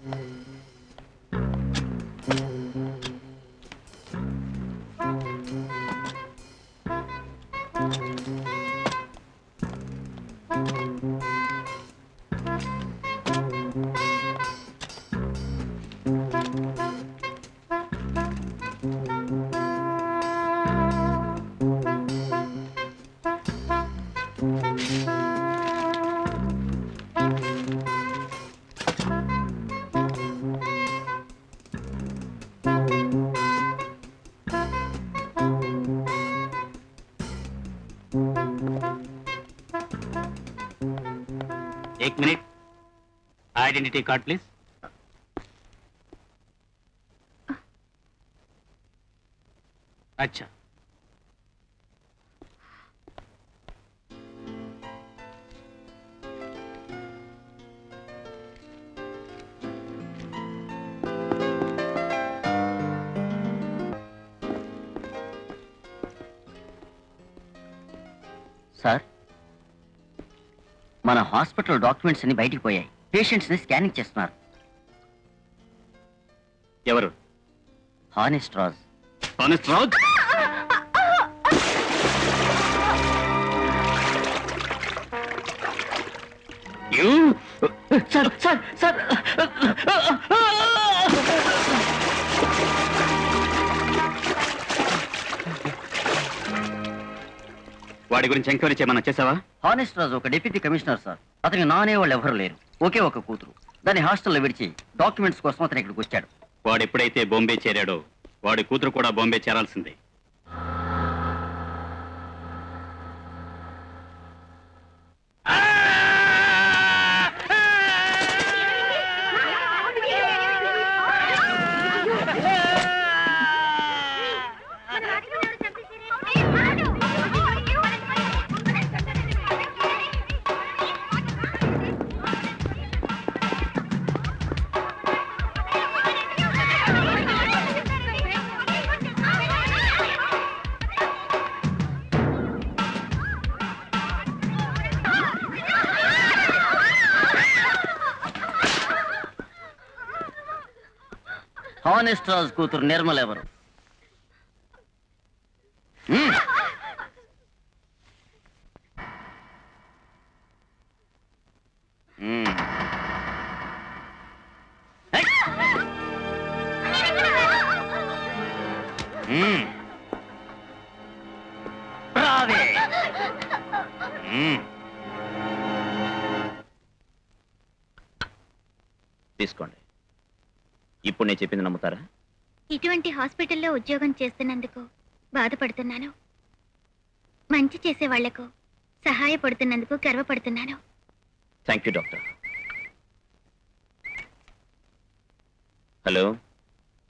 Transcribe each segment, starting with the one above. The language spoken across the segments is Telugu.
एक मिनट, आइडेंटिटी कार्ड प्लीज। अच्छा, సార్ మన హాస్పిటల్ డాక్యుమెంట్స్ అన్ని బయటికి పోయాయి. పేషెంట్స్ ని స్కానింగ్ చేస్తున్నారు. ఎవరు? Honest Raj. Honest Raj? You sir sir sir వాడి గురించి ఎంక్వైరీ చేయమన్నా చేసావా? హానెస్ట్ రాజు ఒక డిప్యూటీ కమిషనర్ సార్. అతనికి నానే వాళ్ళు ఎవరు లేరు. ఒకే ఒక కూతురు. దాన్ని హాస్టల్లో విడిచి డాక్యుమెంట్స్ కోసం అతను ఇక్కడికి వచ్చాడు. వాడు ఎప్పుడైతే బాంబే చేరాడో వాడి కూతురు కూడా బాంబే చేరాల్సిందే. హానెస్ట్ రాజ్ కూతురు నిర్మల్ ఎవరు? తీసుకోండి. ఇప్పుడు నేను చెప్పింది నమ్ముతారా? ఇటువంటి హాస్పిటల్లో ఉద్యోగం చేస్తున్నందుకు బాధపడుతున్నాను. మంచి చేసే వాళ్లకు సహాయపడుతున్నందుకు గర్వపడుతున్నాను. Thank you doctor. Hello,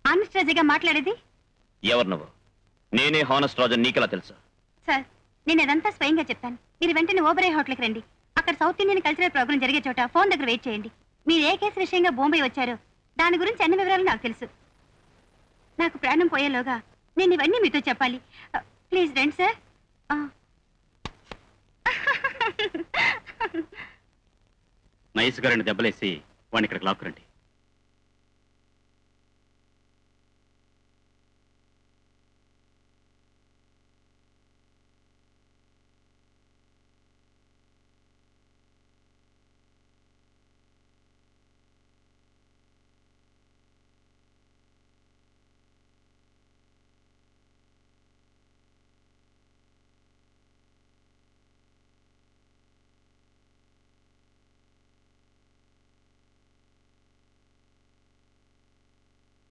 honest రాజుగా మాట్లాడేది? ఎవరు నువ్వు? నేనే హానెస్ట్ రాజు. నీకెలా తెలుసా? సార్, నేను అదంతా స్వయంగా చెప్తాను. మీరు వెంటనే ఓబరే హోటల్కి రండి. అక్కడ సౌత్ ఇండియన్ కల్చరల్ ప్రోగ్రామ్ జరిగే చోట ఫోన్ దగ్గర వెయిట్ చేయండి. మీరు ఏ కేసు విషయంగా బాంబే వచ్చారో దాని గురించి అన్ని వివరాలు నాకు తెలుసు. నాకు ప్రాణం పోయేలోగా నేను ఇవన్నీ మీతో చెప్పాలి. ప్లీజ్ రండి సార్. నైస్ గా 2 దెబ్బలేసి వాడిని ఇక్కడికి లాక్కురండి.